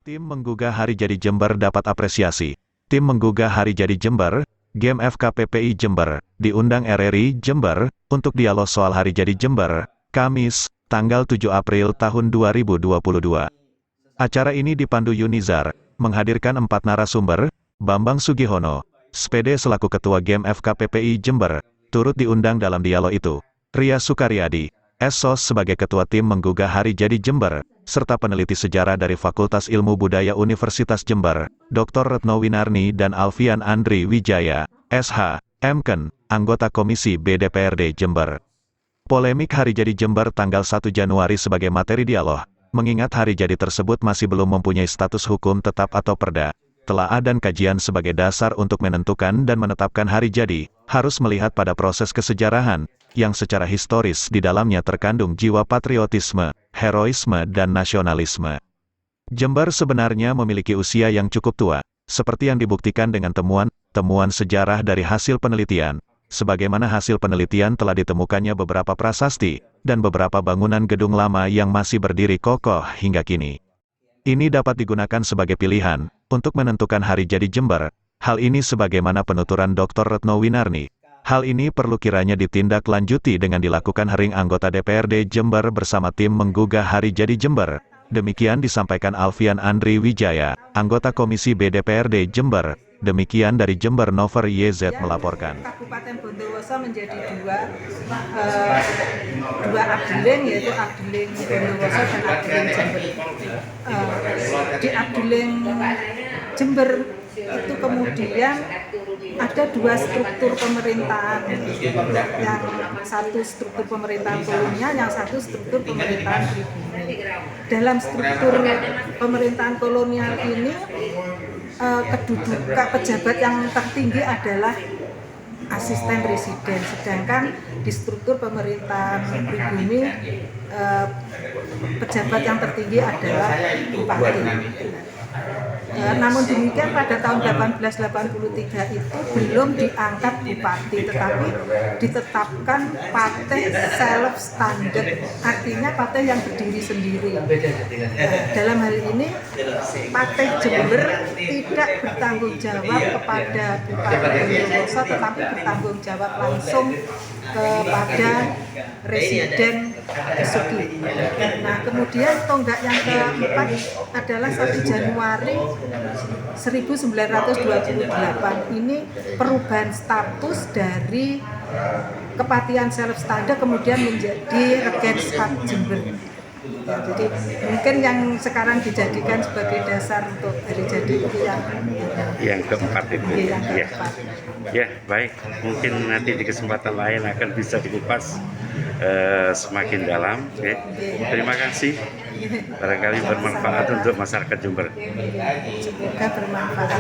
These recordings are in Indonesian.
Tim menggugah Hari Jadi Jember dapat apresiasi. Tim menggugah Hari Jadi Jember, GEM FKPPI Jember, diundang RRI Jember, untuk dialog soal Hari Jadi Jember, Kamis, tanggal 7 April tahun 2022. Acara ini dipandu Yunizar, menghadirkan 4 narasumber, Bambang Sugihono, SPD selaku Ketua GEM FKPPI Jember, turut diundang dalam dialog itu. Ria Sukaryadi, SOS sebagai Ketua Tim menggugah Hari Jadi Jember, serta peneliti sejarah dari Fakultas Ilmu Budaya Universitas Jember, Dr. Retno Winarni dan Alfian Andri Wijaya, SH, MKen, anggota Komisi B DPRD Jember. Polemik Hari Jadi Jember tanggal 1 Januari sebagai materi dialog, mengingat hari jadi tersebut masih belum mempunyai status hukum tetap atau perda. Telaah dan kajian sebagai dasar untuk menentukan dan menetapkan hari jadi, harus melihat pada proses kesejarahan, yang secara historis di dalamnya terkandung jiwa patriotisme, heroisme dan nasionalisme. Jember sebenarnya memiliki usia yang cukup tua, seperti yang dibuktikan dengan temuan sejarah dari hasil penelitian. Sebagaimana hasil penelitian telah ditemukannya beberapa prasasti, dan beberapa bangunan gedung lama yang masih berdiri kokoh hingga kini. Ini dapat digunakan sebagai pilihan, untuk menentukan hari jadi Jember. Hal ini sebagaimana penuturan Dr. Retno Winarni. Hal ini perlu kiranya ditindaklanjuti dengan dilakukan hearing anggota DPRD Jember bersama tim menggugah Hari Jadi Jember. Demikian disampaikan Alfian Andri Wijaya, anggota Komisi B DPRD Jember. Demikian dari Jember Nover YZ melaporkan. Kabupaten Bondowoso menjadi dua Abdeling, yaitu Abdeling Bondowoso dan Abdeling Jember. Di Abdeling Jember itu kemudian ada 2 struktur pemerintahan, yang satu struktur pemerintahan kolonial, yang satu struktur pemerintahan pribumi. Dalam struktur pemerintahan kolonial ini, kedudukan pejabat yang tertinggi adalah asisten presiden, sedangkan di struktur pemerintahan pribumi, pejabat yang tertinggi adalah bupati. Namun demikian pada tahun 1883 itu belum diangkat bupati, tetapi ditetapkan pateh self standard, artinya pateh yang berdiri sendiri. Dalam hal ini pateh Jember tidak bertanggung jawab kepada Bupati Bondowoso, tetapi bertanggung jawab langsung kepada Residen Besuki. Nah, kemudian tonggak yang keempat adalah 1 Januari 1928. Ini perubahan status dari Kepatian Self Standard kemudian menjadi Regentschaft Jember. Ya, jadi mungkin yang sekarang dijadikan sebagai dasar untuk hari jadi itu yang keempat itu. Yang keempat. Ya, baik. Mungkin nanti di kesempatan lain akan bisa dikupas semakin dalam. Ya. Terima kasih. Barangkali bermanfaat untuk masyarakat Jember. Semoga bermanfaat.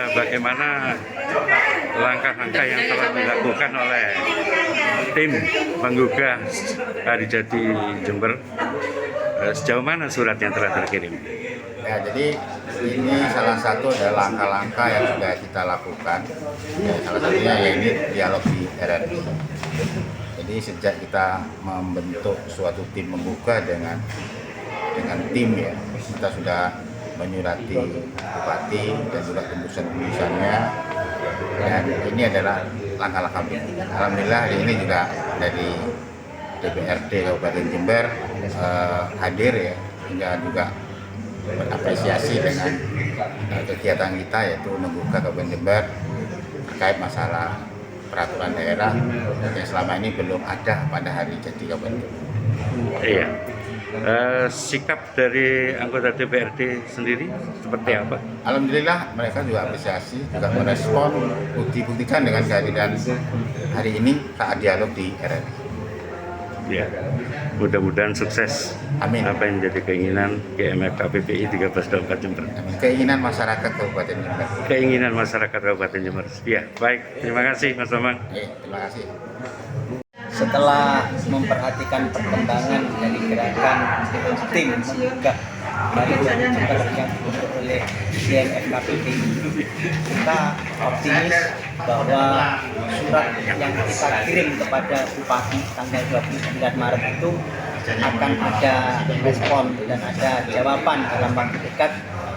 Bagaimana langkah-langkah yang telah dilakukan oleh tim menggugah Hari Jadi Jember? Sejauh mana surat yang telah terkirim? Ya, jadi ini salah satu dari langkah-langkah yang sudah kita lakukan. Ya, salah satunya yaitu dialog di RRI. Jadi sejak kita membentuk suatu tim menggugah dengan tim, ya, kita sudah menyurati bupati dan juga tembusan-tembusannya, dan ini adalah langkah-langkah. Alhamdulillah hari ini juga dari DPRD Kabupaten Jember hadir, ya, hingga juga berapresiasi dengan kegiatan kita, yaitu menggugah Kabupaten Jember terkait masalah peraturan daerah yang selama ini belum ada pada hari jadi Kabupaten Jember. Iya. Sikap dari anggota DPRD sendiri seperti apa? Alhamdulillah mereka juga apresiasi, juga merespon, buktikan dengan kehadiran hari ini saat dialog di RRI. Ya, mudah-mudahan sukses. Amin. Apa yang menjadi keinginan GEM FKPPI 1324 Jember? Keinginan masyarakat Kabupaten Jember. Keinginan masyarakat Kabupaten Jember. Ya, baik. Terima kasih, Mas Bambang. Terima kasih. Setelah memperhatikan perkembangan dari gerakan tim menggugah Hari Jadi Jember yang dibentuk oleh GEM FKPPI, kita optimis bahwa surat yang kita kirim kepada Bupati tanggal 29 Maret itu akan ada respon dan ada jawaban dalam waktu dekat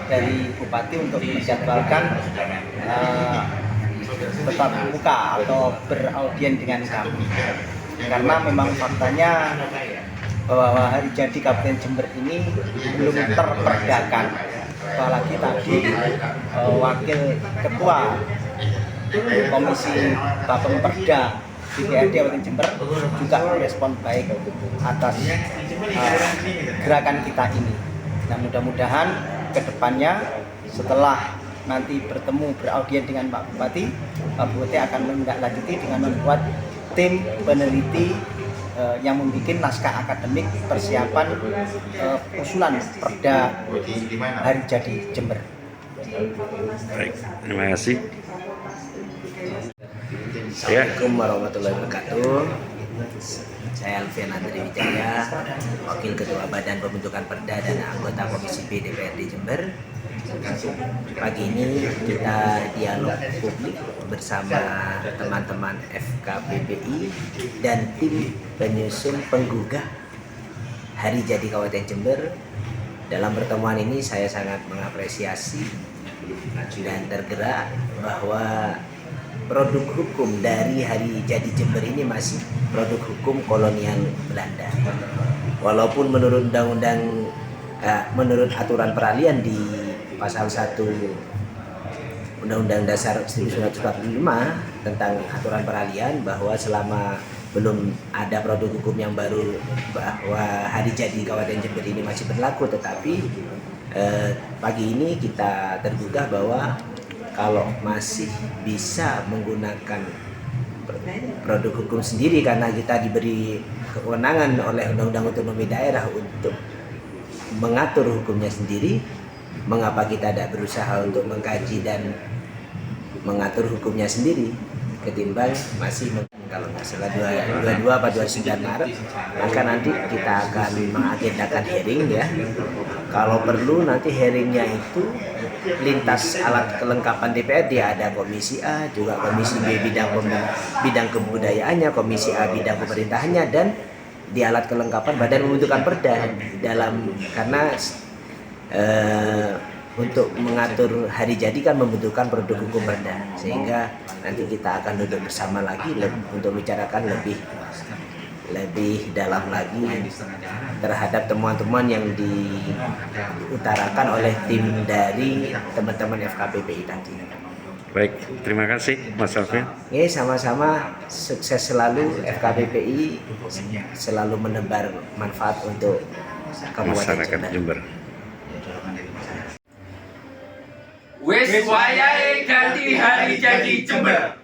dari Bupati untuk menjadwalkan tetap muka atau beraudien dengan kami. Karena memang faktanya bahwa hari jadi Kabupaten Jember ini belum terperdakan. Apalagi tadi Wakil Ketua Komisi Bapemperda DPRD Kabupaten Jember juga merespon baik atas gerakan kita ini. Nah, mudah-mudahan ke depannya setelah nanti bertemu beraudien dengan Pak Bupati akan menindaklanjuti dengan membuat tim peneliti yang membuat naskah akademik persiapan usulan perda hari jadi Jember. Baik, terima kasih. Ya, Assalamualaikum warahmatullahi wabarakatuh. Saya Alfian Andri Wijaya, Wakil Ketua Badan Pembentukan Perda dan anggota Komisi B DPRD Jember. Pagi ini kita dialog publik bersama teman-teman FKPPI dan tim penyusun penggugah Hari Jadi Kabupaten Jember. Dalam pertemuan ini saya sangat mengapresiasi dan tergerak bahwa produk hukum dari Hari Jadi Jember ini masih produk hukum kolonial Belanda. Walaupun menurut menurut aturan peralihan di pasal 1 Undang-Undang Dasar 1945 tentang aturan peralihan bahwa selama belum ada produk hukum yang baru bahwa Hari Jadi Kabupaten Jember ini masih berlaku, tetapi pagi ini kita tergugah bahwa kalau masih bisa menggunakan produk hukum sendiri karena kita diberi kewenangan oleh Undang-Undang Otonomi Daerah untuk mengatur hukumnya sendiri, mengapa kita tidak berusaha untuk mengkaji dan mengatur hukumnya sendiri ketimbang masih kalau nggak salah 22 atau 29 Maret, maka nanti kita akan mengagendakan hearing ya. Kalau perlu nanti hearingnya itu lintas alat kelengkapan DPRD, ada komisi A, juga komisi B bidang kebudayaannya, komisi A bidang pemerintahannya, dan di alat kelengkapan badan pembentukan perda dalam karena untuk mengatur hari jadi kan membutuhkan produk hukum perda, sehingga nanti kita akan duduk bersama lagi untuk bicarakan lebih dalam lagi terhadap temuan-temuan yang diutarakan oleh tim dari teman-teman FKPPI tadi. baik, terima kasih Mas Alvin. Oke, sama-sama sukses selalu. FKPPI selalu menebar manfaat untuk Kabupaten Masyarakat Jember. Jember. Wis wayahe ganti hari jadi Jember.